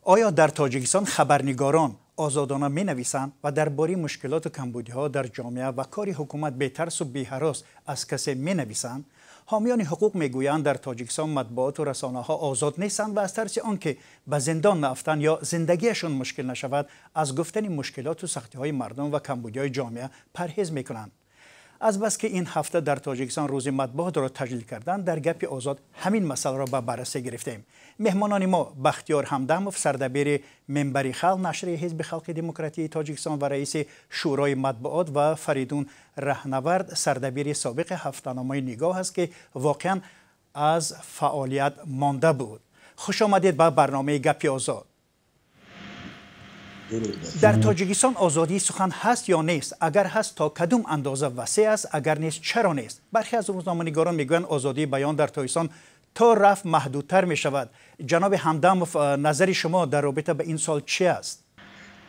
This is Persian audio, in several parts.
آیا در تاجیکستان خبرنگاران آزادانه می نویسند و درباره مشکلات و کمبودی‌ها در جامعه و کار حکومت بی ترس و بی هراس از کسی می نویسند؟ حامیان حقوق میگویند در تاجیکستان مطبوعات و رسانه‌ها آزاد نیستند و از ترس آنکه به زندان رفتن یا زندگیشان مشکل نشود از گفتن مشکلات و سختی‌های مردم و کمبودی‌های جامعه پرهیز می‌کنند. از بس که این هفته در تاجیکستان روز مطبوعات را تجلیل کردند، در گپ آزاد همین مسئله را به بررسی گرفتیم. مهمانان ما بختیار همدموف، سردبیر منبر خلق نشر حزب خلق دموکراتی تاجیکستان و رئیس شورای مطبوعات و فریدون رهنورد، سردبیر سابق هفته‌نامه نگاه است که واقعا از فعالیت مانده بود. خوش آمدید به برنامه گپ آزاد. در تاجیکستان آزادی سخن هست یا نیست؟ اگر هست تا کدوم اندازه وسیع است؟ اگر نیست چرا نیست؟ برخی از روزنامه‌نگاران میگویند آزادی بیان در تاجیکستان تا رفت محدودتر می شود. جناب همدموف، نظر شما در رابطه به این سال چی است؟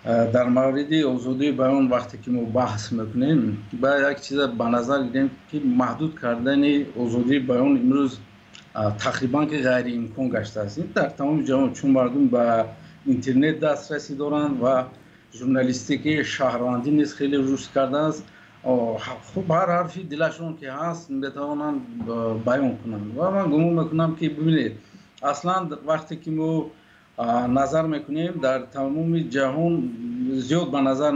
در مورد آزادی بیان وقتی که ما بحث میکنیم باید یک چیز به نظر گیریم که محدود کردن آزادی بیان امروز تقریبا که غیر امکان گشته است. در تمام جهان چون مردم به اینترنت دسترسی دارند و ژورنالیستیک شهروندی نیز خیلی رشد کرده است، خب هر حرفی دلشون که هست میتوانند بیان کنند و من گمان میکنم که ببینید اصلا وقتی که ما نظر میکنیم در تمام جهان زیاد به نظر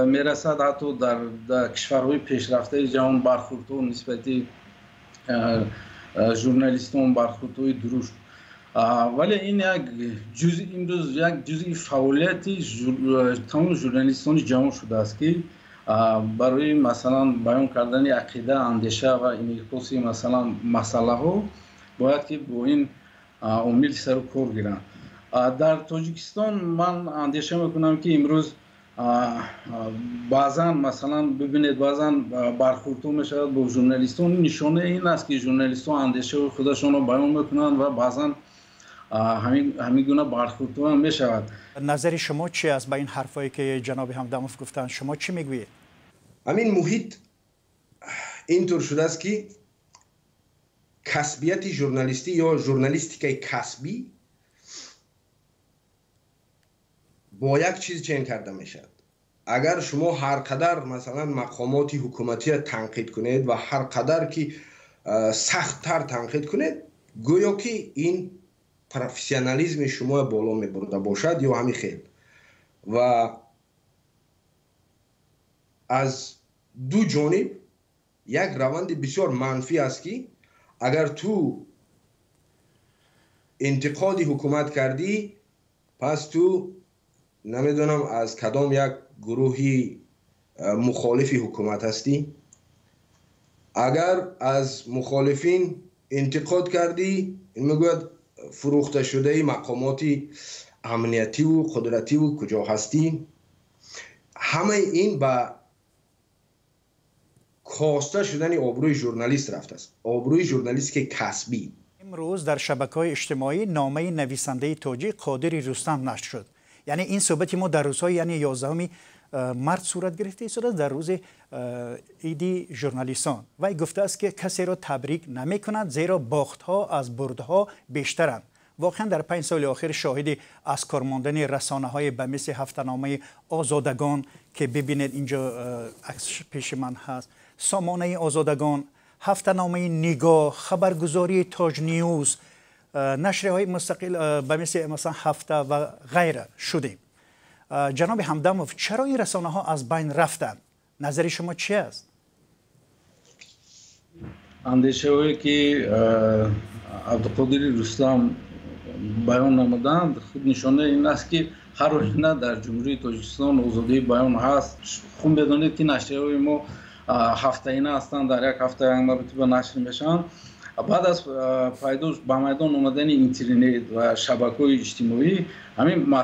میرسد حتی در کشورهای پیشرفته جهان برخوردها نسبتی ژورنالیستان برخوردهای درشت، ولی این یک جزئی امروز یک جزئی فعالیت تمام ژورنالیستان جهان شده است که برای مثلا بیان کردن عقیده، اندیشه و انعکاس مثلا مسئله ها باید که با این عامل سر و کار گیرند. در تاجیکستان من اندیشه میکنم که امروز بعضا مثلا ببینید بعضا برخوردها میشود با ژورنالیستان، نشانه این است که ژورنالیستان اندیشه خودشان را بیان میکنند و بعضا همین گونه برخوردها هم میشود. نظر شما چی است با این حرفایی که جناب همدموف گفتن؟ شما چی میگویید؟ همین محیط اینطور شده است که کسبیت ژورنالیستی یا ژورنالیستیکای کسبی با یک چیز چین کرده میشد. اگر شما هر قدر مثلا مقامات حکومتی را تنقید کنید و هر قدر که سخت‌تر تنقید کنید، گویا که این پروفسیونالیسم شما بالا میبرده باشد یا همین خیل. و از دو جانب یک روند بسیار منفی است که اگر تو انتقاد حکومت کردی پس تو نمیدونم از کدام یک گروهی مخالف حکومت هستی، اگر از مخالفین انتقاد کردی این میگوید فروخته شده مقامات امنیتی و قدرتی و کجا هستی. همه این به کاسته شدن آبروی ژورنالیست رفته است، آبروی ژورنالیست که کسبی. امروز در شبکه‌های اجتماعی نامه نویسنده تاجیک قادری رستم نشر شد. یعنی این صحبت ما در روزهای یعنی 11 مارس صورت گرفته است، در روز عید ژورنالیستان. وی گفته است که کسی را تبریک نمی کند زیرا باخت‌ها از بردها بیشترند. واقعا در 5 سال اخیر شاهد از کار ماندن رسانه‌های به مثل هفته‌نامه آزادگان که ببینید اینجا عکسش پیش من هست، سامانه آزادگان، هفته‌نامه نگاه، خبرگزاری تاج نیوز، نشریه‌های مستقل به مثل مثلا هفته و غیره شدیم. جناب همدموف، چرا این رسانه‌ها از بین رفتند؟ نظر شما چی است؟ اندیشه هایی که عبدالقادر رستم بیان نمودند خود نشانه این است که هر روزانه در جمهوری تاجیکستان آزادی بیان هست. خون بدانید که نشریه‌های ما هفته‌انه هستند، در یک هفته یک مرتبه نشر میشن. بعد از پیداش به میدان آمدن اینترنت و شبکه‌های اجتماعی همین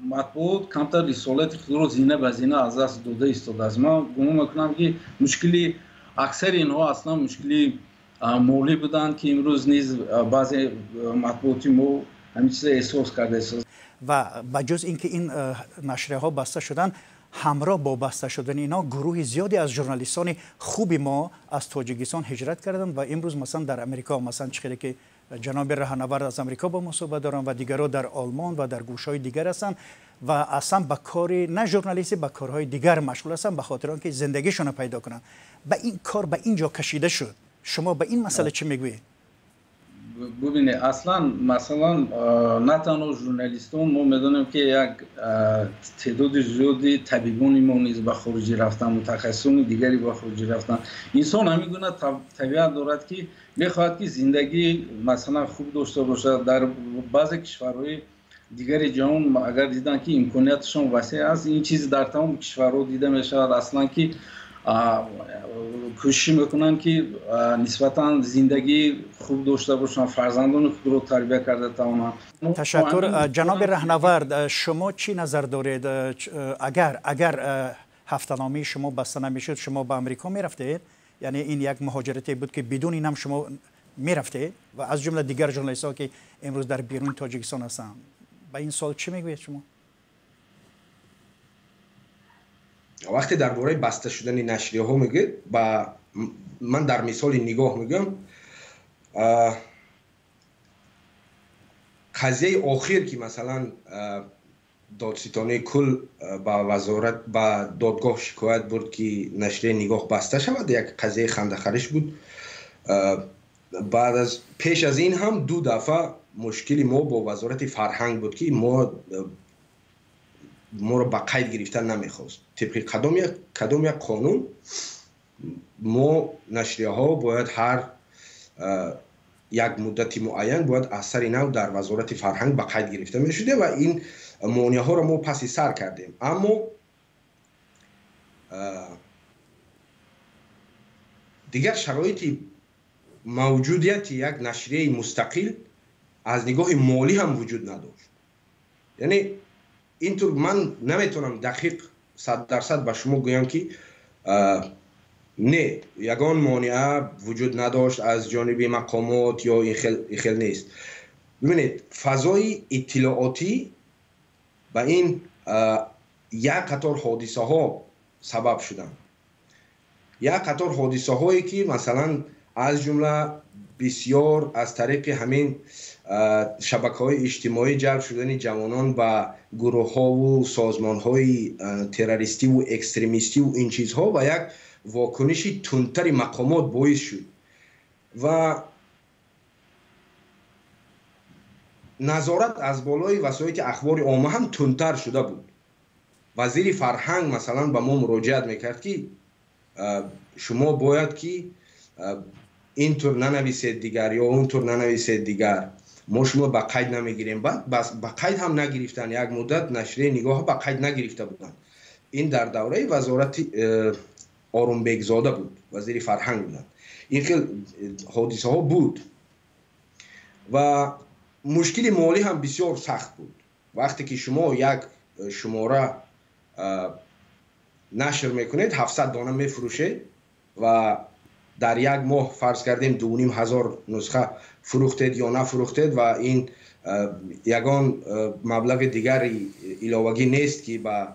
مطبوعات کمتر رسالت خود را زینه به زینه از دست داده ایستاده است. من گمان میکنم که مشکلی اکثر اینها اصلا مشکلی مولی بودند که امروز نیز بعضی مطبوعاتی ما همین چیز احساس کرده است. و بجز اینکه این نشریه ها بسته شدن، همراه با بسته شدن اینا گروه زیادی از ژورنالیستان خوبی ما از تاجیکستان هجرت کردند و امروز مثلا در امریکا مثلا چخیلی که جناب راهنورد از امریکا با ما صحبت دارن و دیگرها در آلمان و در گوشهای دیگر هستند و اصلا به کار نه ژورنالیستی، به کارهای دیگر مشغول هستند به خاطر آنکه زندگیشون رو پیدا کنن. به این کار به اینجا کشیده شد. شما به این مسئله چی میگویید؟ ببینید اصلا مثلا نه تنها ژورنالیستان، ما میدونیم که یک تعداد زیادی طبیبان ما نیز به خارج رفتن، متخصصان دیگری به خارج رفتن. انسان همین طبیعت دارد که میخواهد که زندگی مثلا خوب داشته باشد. در بعضی کشورهای دیگر جهان اگر دیدن که امکاناتشون وسیع است، این چیز در تمام کشورها دیده میشود اصلا که کوشش میکنن که نسبتا زندگی خوب داشته باشن، فرزندان خود رو تربیت کرده توانند. تشکر. جناب راهنورد، شما چی نظر دارید؟ اگر هفته‌نامه شما بسته نمیشد شما به امریکا میرفتید؟ یعنی این یک مهاجرتی بود که بدون این هم شما میرفتید و از جمله دیگر ژورنالیست‌ها که امروز در بیرون تاجیکستان هستند. به این سوال چی میگوید شما؟ وقتی درباره بسته شدن نشریه ها میگه، من در مثال نگاه میگم، قضیه آخر که مثلا دادستانی کل با وزارت با دادگاه شکایت برد که نشریه نگاه بسته شود، یک قضیه خنده‌خرش بود. بعد از پیش از این هم 2 دفعه مشکلی ما با وزارت فرهنگ بود که ما رو به قید گرفتن نمیخواست. طبق کدام یک قانون ما نشریه ها باید هر یک مدتی معین باید اثر نو در وزارت فرهنگ به قید گرفته می شده و این مانع ها رو ما پس سر کردیم. اما دیگر شرایط موجودیت یک نشریه مستقل از نگاه مالی هم وجود نداشت. یعنی اینطور من نمیتونم دقیق 100% به شما گویم که نه یگان مانع وجود نداشت از جانب مقامات یا این خیل نیست. ببینید فضای اطلاعاتی به این یک قطار حادثه ها سبب شدن. یک قطار حادثه هایی که مثلا از جمله بسیار از طریق همین شبکه‌های اجتماعی جلب شدن جوانان و گروه‌ها و سازمان‌های تروریستی و اکستریمیستی و این چیزها و یک واکنشی تندتر مقامات باعث شد و نظارت از بالای وسایل اخبار عامه هم تندتر شده بود. وزیر فرهنگ مثلا به ما مراجعت میکرد که شما باید که اینطور ننویسید دیگر یا اونطور ننویسید دیگر، ما شما به قید نمیگیریم. بعد بس به قید هم نگرفتن. یک مدت نشریه نگاه به قید نگرفته بودن. این در دوره وزارت آرونبگ زاده بود، وزیر فرهنگ بودن. این خیلی حادثه ها بود و مشکل مالی هم بسیار سخت بود. وقتی که شما یک شماره نشر میکنید 700 دانه میفروشه و در یک ماه فرض کردیم 2500 نسخه فروختید یا نفروختید و این یگان مبلغ دیگری علاوگی نیست که به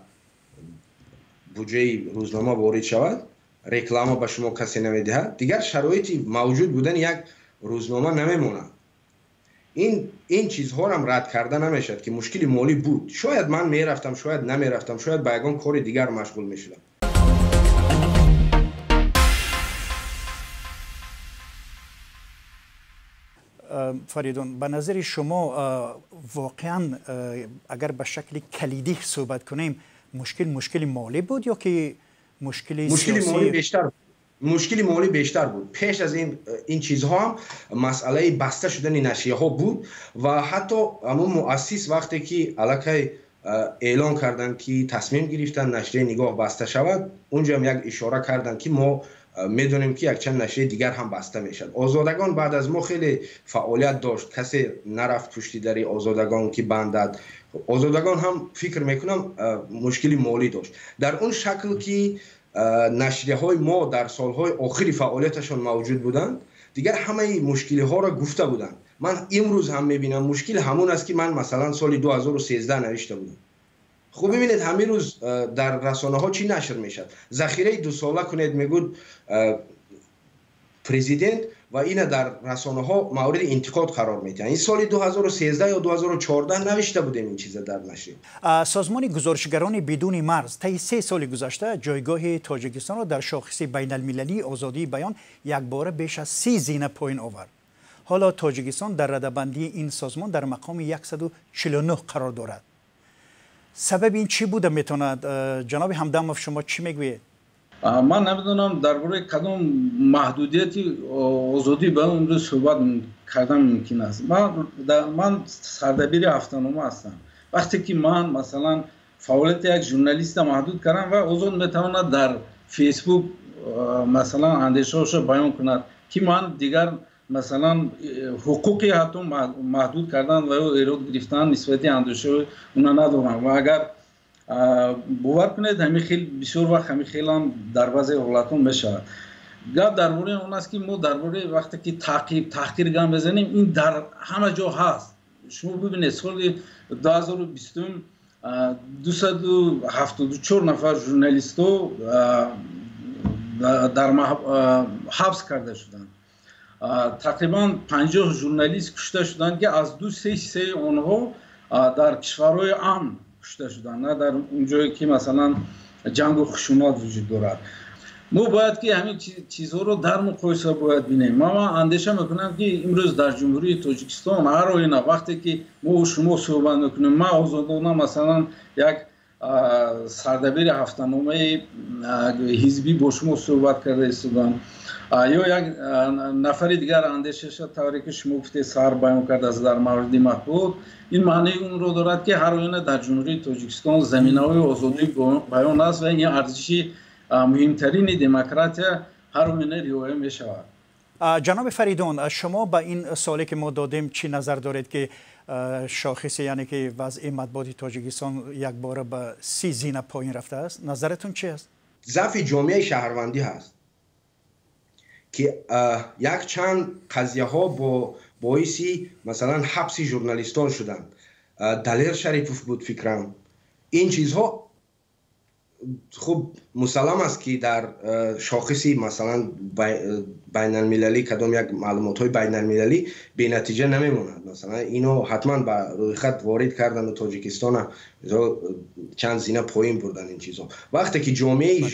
بودجه روزنامه وارد شود. رکلام به شما کسی نمیدهد. دیگر شرایطی موجود بودن یک روزنامه نمیموند. این چیزها هم رد کرده نمیشد که مشکل مالی بود. شاید من میرفتم، شاید نمیرفتم، شاید به یگان کار دیگر مشغول میشدم. فریدون، به نظر شما واقعا اگر به شکل کلیدی صحبت کنیم مشکل مالی بود یا که مشکل مالی بیشتر بود؟ مشکل مالی بیشتر بود. پیش از این چیزها هم مسئله بسته شدن نشریه ها بود و حتی همون مؤسس وقتی که الکی اعلان کردن که تصمیم گرفتن نشریه نگاه بسته شود، اونجا هم یک اشاره کردن که ما میدونیم که یک چند نشریه دیگر هم بسته میشد. آزادگان بعد از ما خیلی فعالیت داشت، کسی نرفت پشت در آزادگان که بندد. آزادگان هم فکر میکنم مشکل مالی داشت. در اون شکل که نشریه های ما در سالهای آخری فعالیتشان موجود بودند، دیگر همه مشکلی ها را گفته بودند. من امروز هم میبینم مشکل همون است که من مثلا سال 2013 نوشته بودم. خب ببینید همین روز در رسانه ها چی نشر میشد. ذخیره 2 ساله کنید میگود پرزیدنت و این در رسانه ها مورد انتقاد قرار میدن. این سال 2013 یا 2014 نوشته بودیم این چیزا در نشریه. سازمان گزارشگران بدون مرز طی 3 سال گذشته جایگاه تاجیکستان را در شاخص بین المللی آزادی بیان یک باره بیش از 30 زینه پایین آورد. حالا تاجیکستان در رده‌بندی این سازمان در مقام 149 قرار دارد. سبب این چی بوده میتواند؟ جناب همدمов شما چی میگویید؟ من نمیدونم درباره کدام محدودیتی آزادی بیان امروز صحبت کردن ممکن است. من سردبیر هفته‌نامه هستم. وقتی که من مثلا فعالیت یک ژورنالیست محدود کردم و آزاد میتواند در فیسبوک مثلا اندیشه‌اش بیان کند که من دیگر مثلا حقوقی حتی محدود کردن و ایراد گرفتن نسبتی اندیشه اونا ندارم و اگر باور کنید همین خیلی بسیار وقت همین خیلی هم در بعضی حالتون میشه. گپ درباره اون است که ما درباره وقتی که تحقیر گام بزنیم این در همه جا هست. شما ببینید سال 2020 274 نفر ژورنالیستو در حبس کرده شدند. تقریبا 50 ژورنالیست کشته شدند که از 2-3 آنها در کشورهای امن کشته شدند، نه در اونجایی که مثلا جنگ و خشونت وجود دارد. ما باید که همین چیزها رو در مقایسه باید بینیم. من اندیشه میکنم که امروز در جمهوری تاجیکستان هر آینه وقتی که ما و شما صحبت میکنیم، من آزادانه مثلا یک سردبیر هفته‌نامه حزبی با شما صحبت کرده استودم یا یک نفر دیگر اندیشش طوری که شما گفته سر بیان کرده از در مورد مطبوعات، این معنی اون رو دارد که هر آینه در جمهوری تاجیکستان زمینه‌های آزادی بیان است و این ارزشی مهمترین دموکراسی هر آینه رعایت می شود. جناب فریدون، شما با این سوالی که ما دادیم چی نظر دارید که شاخص یعنی که وضع مطبوعات تاجیکستان یک بار به 30 زینه پایین رفته است؟ نظرتون چی است؟ ضعف جامعه شهروندی هست که یک چند قضیه ها با باعثی مثلا حبس ژورنالیستان شدند. دلیر شریفوف بود فکرم. این چیزها خب مسلم است که در شاخصی مثلا بین المللی کدام یک معلومات های بین المللی به نتیجه نمیموند. مثلا اینو حتما به روی خط وارد کردن و تاجیکستان چند زینه پایین بردن این چیزها. وقتی که جامعه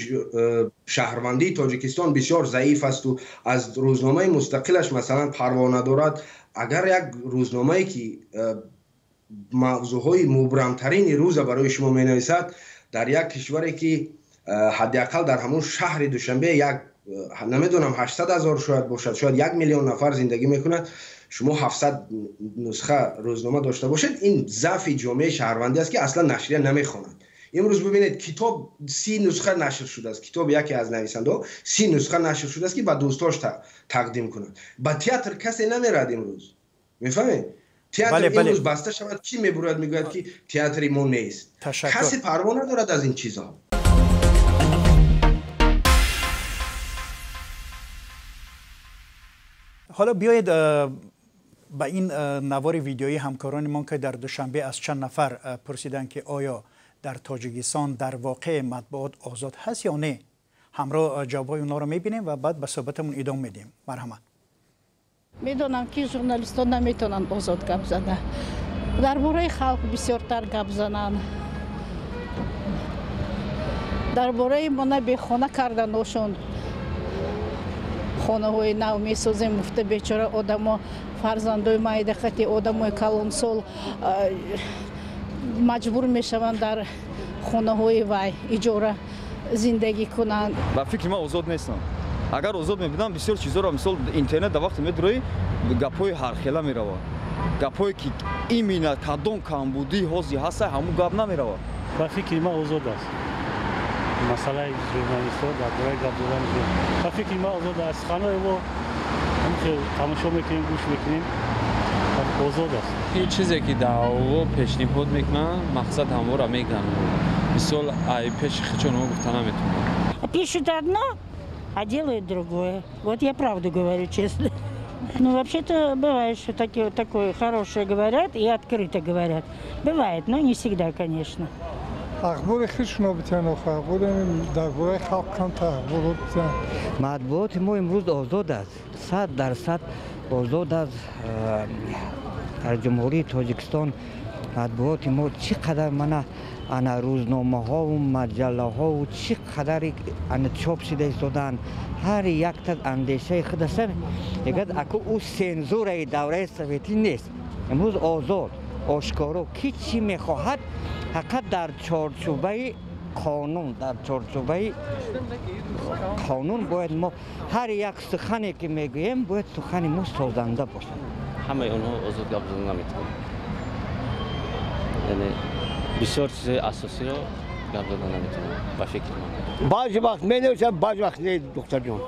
شهروندی تاجیکستان بسیار ضعیف است و از روزنامه مستقلش مثلا پروا ندارد، اگر یک روزنامه‌ای که موضوعهای مبرمترین روز برای شما مینویسد در یک کشوری که حداقل در همون شهر دوشنبه یک نمیدونم 800,000 شاید باشد، شاید 1 میلیون نفر زندگی میکنند، شما 700 نسخه روزنامه داشته باشید، این ضعف جامعه شهروندی است که اصلا نشریه نمیخوانند. امروز ببینید کتاب 30 نسخه نشر شده است، کتاب یکی از نویسنده 30 نسخه نشر شده است که به دوستاش تقدیم کنند. با تئاتر کسی نمیرد امروز، میفهمید؟ تئاتر امروز بسته شود کی میبرد میگوید که تئاتر ما نیست. کسی پروا ندارد از این چیزها. حالا بیایید با این نوار ویدیویی همکاران ما که در دوشنبه از چند نفر پرسیدن که آیا در تاجیکستان در واقع مطبوعات آزاد هست یا نه، همراه جوابای اونا رو میبینیم و بعد به صحبتمون ادامه میدیم. مرحمت. میدونم که ژورنالیستان نمیتونن آزاد گپ زنن، درباره خلق بسیارتر گپ زنن، درباره ما بیخانه کردنشون، خانه های نو میسازیم، مفته بیچاره آدم فرزندای مایده خطی آدم های کلان سال مجبور میشوند در خانه های وای اجاره زندگی کنند. با فکر ما آزاد نیستم. اگر آزاد میبودم بسیار چیزا رو مثل اینترنت در وقت میدروی گپای هر خیله میروه، گپایی که این مینا کدام کمبودی هازی هست همون گپ نمیروه. با فکر ما آزاد است. مسئله ژورنالیست‌ها درباره گپ زدن با فکر ما آزاد است. خانه ما همین تماشا میکنیم، گوش میکنیم، آزاد است. این چیزی که دعوا پیشنهاد میکنن مقصد همو را میگن. مثال ای پیش خچون ما گفتن نمیتونن. Пишут одно, а делают другое. Вот я правду говорю, честно. Ну, вообще-то бывает, что такое хорошее говорят и открыто говорят. Бывает, но не всегда, конечно. اخبار خشنو بتن اخبار درباره خلق کن تا اخبار بتن. مطبوعات ما امروز آزاد است. 100% آزاد است. در جمهوری تاجیکستان مطبوعات ما چقدر منه انا روزنامه ها و مجله ها و چقدر انا چاپ شده ایستادن، هر یک تا اندیشه خود است. دیگر اکو او سنزور دوره سوویتی نیست. امروز آزاد آشکارا کی چی میخواهد فقط در چارچوبه قانون، در چارچوبه قانون باید ما هر یک سخنی که میگوییم باید سخن ما سازنده باشه. همه اونها آزاد گپ زدن نمیتونن، یعنی بسیار چیزای اساسی رو گپ زدن نمیتونن با فکر من. بعضی وقت مینویسه، بعضی وقت نه دکتر جان.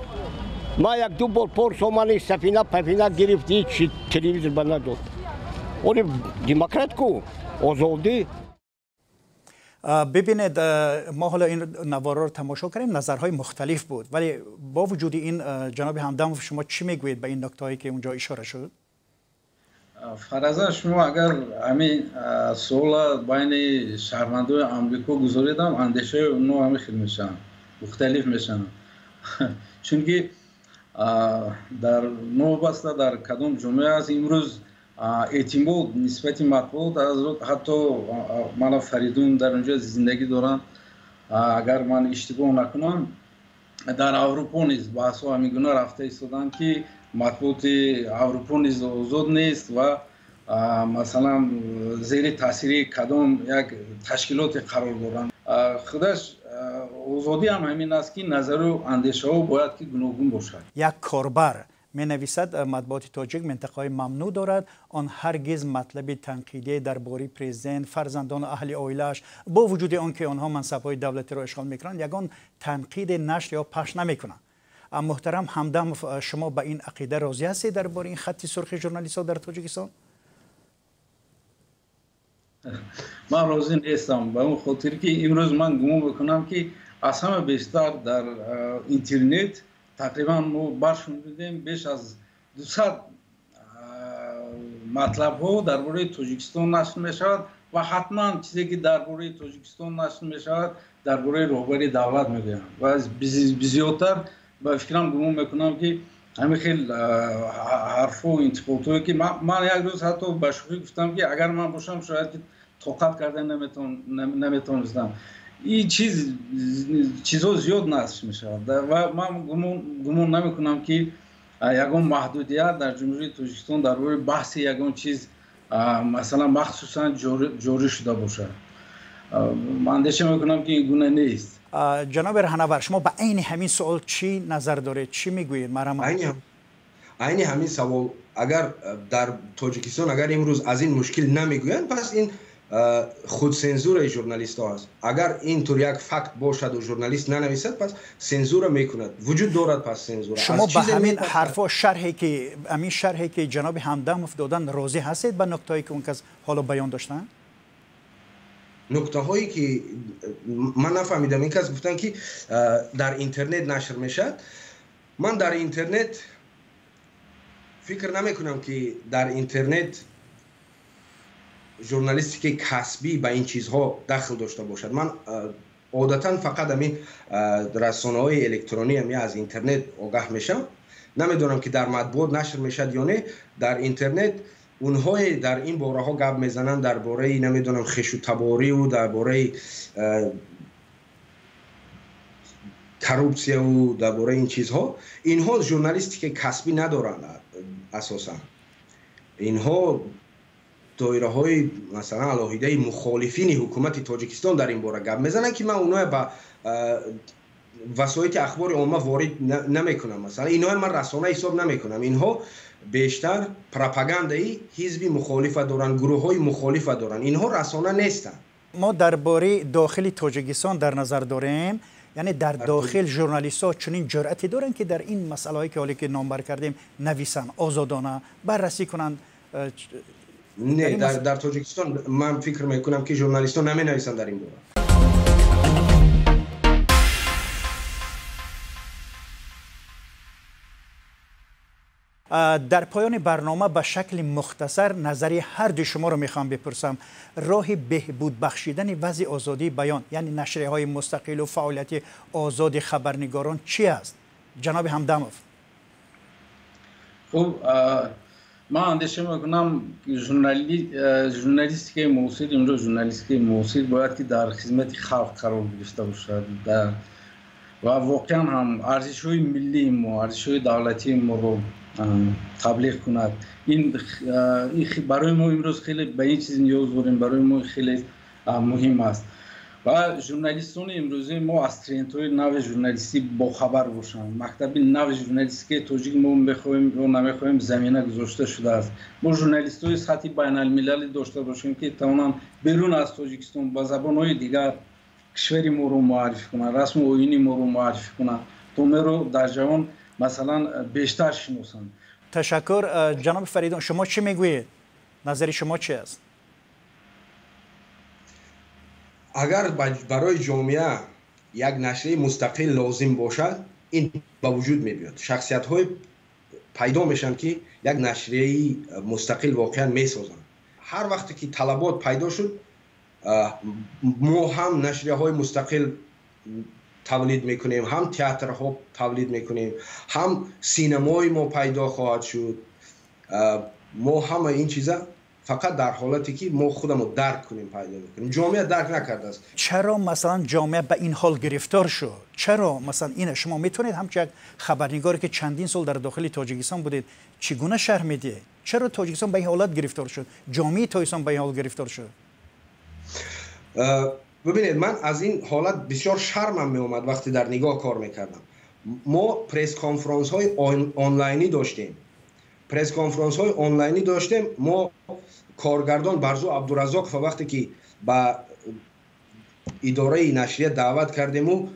ما یک دو بار پرسومانی سفینه پفینه گرفتی چی تلویزیون بند نداد. اون دموکرات کو آزادی. ببینید ما حالا این نوارا رو تماشا کردیم، نظرهای مختلف بود، ولی با وجود این جناب همدم شما چی میگویید به این نکتهایی که اونجا اشاره شد؟ فرضاً شما اگر همین سوال بین شهروندان آمریکا گذاریدم، اندیشه اونها همین خیلی میشن، مختلف میشن. چون که در نوبسته در کدام جمعه است امروز اعتماد نسبت مطبوعات از حتی من فریدون در اونجا زندگی دارم، اگر من اشتباه نکنم در اروپا نیز بحث ها همیگونه رفته ایستادن که مطبوعات اروپا نیز آزاد نیست و مثلا زیر تاثیر کدام یک تشکیلات قرار دارند. خودش آزادی هم همین است که نظر و اندیشه ها باید که گوناگون باشد. یک کاربر می نویسد مطبوعات تاجیک منطقه ممنوع دارد، آن هرگز مطلب تنقیدی درباره پرزیدنت، فرزندان و اهل عائله‌اش با وجود آنکه آنها منصب‌های دولتی را اشغال میکنند یگان تنقید نشر یا پخش نمیکنند. محترم همدم شما به این عقیده راضی هستید درباره این خط سرخ ژورنالیست‌ها در تاجیکستان؟ من راضی نیستم به اون خاطر که امروز من گمان میکنم که از همه بیشتر در اینترنت تقریبا ما برشمردیم بیش از 200 مطلب ها درباره تاجیکستان نشر می شود و حتما چیزی که درباره تاجیکستان نشر می شود درباره رهبری دولت میگویند و از زیادتر به فکرم گمان میکنم که همین خیلی حرف و انتقادهایی که من یک روز حتی به شوخی گفتم که اگر من باشم شاید که طاقت کردن نمیتونستم. این چیزها زیاد نشر می شود و من گمان نمی کنم که یگان محدودیت در جمهوری تاجیکستان درباره بحث یگان چیز مثلا مخصوصا جاری شده باشد. من اندیشه میکنم که این گونه نیست. جناب رهنورد شما به عین همین سوال چی نظر دارید؟ چی میگویید؟ عین همین سوال اگر در تاجیکستان اگر امروز از این مشکل نمیگویند پس این خود سنزور ژورنالیست ها است. اگر اینطور یک فکت باشد و ژورنالیست ننویسد پس سنزور میکند، وجود دارد پس سنزور. شما به همین حرفا شرحی که جناب همدم دادن راضی هستید به نکتهایی که اون کس حالا بیان داشتن؟ نکته هایی که من نفهمیدم، این کس گفتن که در اینترنت نشر میشد. من در اینترنت فکر نمی کنم که در اینترنت ژورنالیستیک کسبی به این چیزها دخل داشته باشد. من عادتا فقط همین رسانه‌های الکترونی هم از اینترنت آگاه میشم. نمیدونم که در مطبوعات نشر میشد یا نه. در اینترنت اونهای در این باره ها گپ میزنن درباره نمیدونم خش و تباری و درباره کروپسیا و درباره این چیزها. اینها ژورنالیستیک کسبی ندارن اساسا. اینها دایره های مثلا علاهیده مخالفین حکومت تاجیکستان در این باره گپ میزنن که من اونها با وسایل اخبار عامه وارد نمیکنم. مثلا اینها من رسانه حساب نمیکنم. اینها بیشتر پروپاگاندایی حزبی مخالف دارن، گروه های مخالف دارن. اینها رسانه نیستن. ما درباره داخل تاجیکستان در نظر داریم، یعنی در داخل ژورنالیست‌ها چنین جرأتی دارن که در این مسائلی که حالی که نامبر کردیم نویسن، آزادانه بررسی کنند. نه در تاجیکستان من فکر میکنم که ژورنالیست‌ها نمی‌نویسن در این باره. در پایان برنامه به شکل مختصر نظری هر دو شما رو میخوام بپرسم. راه بهبود بخشیدن وضع آزادی بیان یعنی نشریه های مستقل و فعالیت آزاد خبرنگاران چی است؟ جناب همدموف. خب من اندیشه میکنم ژورنالیستیک معاصر امروز ژورنالیستیک معاصر باید که در خدمت خلق قرار گرفته باشد و واقعا هم ارزش‌های ملی ما ارزش‌های دولتی ما رو تبلیغ کند. این برای ما امروز خیلی به این چیز نیاز داریم، برای ما خیلی مهم است و ژورنالیستان امروزی ما از ترندهای نو ژورنالیستی با خبر باشند. مکتب نو ژورنالیستیک تاجیک ما می‌خوایم و نمی‌خوایم زمینه گذاشته شده است. ما ژورنالیست‌های سطح بین‌المللی داشته باشیم که توانند بیرون از تاجیکستان با زبان‌های دیگر کشوری ما رو معرفی کنند، رسم و آیین ما رو معرفی کنند تا ما رو در جهان مثلا بیشتر شناسند. تشکر. جناب فریدون، شما چی میگویید؟ نظر شما چی است؟ اگر برای جامعه یک نشریه مستقل لازم باشد این با وجود میبیاد. شخصیت های پیدا میشن که یک نشریه مستقل واقعا میسازن. هر وقتی که طلبات پیدا شد ما هم نشریه های مستقل تولید میکنیم، هم تئاترها تولید میکنیم، هم سینمای ما پیدا خواهد شد. ما همه این چیزا فقط در حالتی که ما خودمو درک کنیم پیدا میکنیم. جامعه درک نکرده است. چرا مثلا جامعه به این حال گرفتار شد؟ چرا مثلا این شما میتونید همچون یک خبرنگاری که چندین سال در داخل تاجیکستان بودید چگونه شرح میدید؟ چرا تاجیکستان به این حالت گرفتار شد؟ جامعه تاجیکستان به این حال گرفتار شد؟ ببینید من از این حالت بسیار شرمم می اومد وقتی در نگاه کار میکردم. ما پرس کانفرانس های آنلاینی داشتیم. پرس کانفرانس های آنلاینی داشتیم. ما کارگردان برزو عبدالرزاق وقتی که به اداره نشریه دعوت کردیم و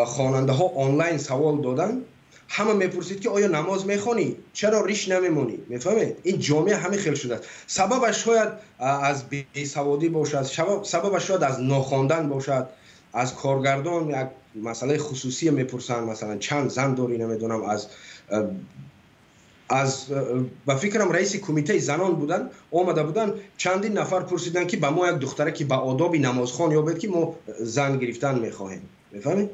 خواننده ها آنلاین سوال دادن، همه میپرسید که آیا نماز میخوانی؟ چرا ریش نمیمونی؟ میفهمید؟ این جامعه همه خیل شده است. سببش شاید از بیسوادی باشد، سببش شاید از ناخواندن باشد، از کارگردان یک مسئله خصوصی میپرسن، مثلا چند زن داری نمیدونم، از با فکرم رئیس کمیته زنان بودن آمده بودن چندین نفر پرسیدن که به ما یک دختره که با آداب نمازخوان یابد که ما زن گرفتن میخواهیم. میفهمید؟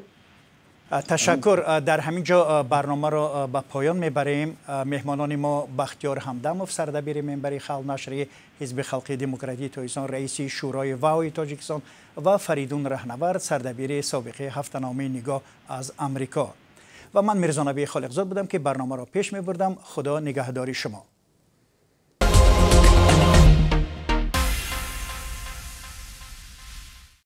تشکر. در همین جا برنامه را به پایان میبریم. مهمانان ما بختیار همدموف سردبیر منبر خلق نشریه حزب خلقی دموکراتیک تاجیکستان، رئیس شورای واوی تاجیکستان و فریدون رهنورد سردبیر سابقه هفته‌نامه نگاه از امریکا. و من میرزا نبی خالقزاد بودم که برنامه را پیش میبردم. خدا نگهداری شما.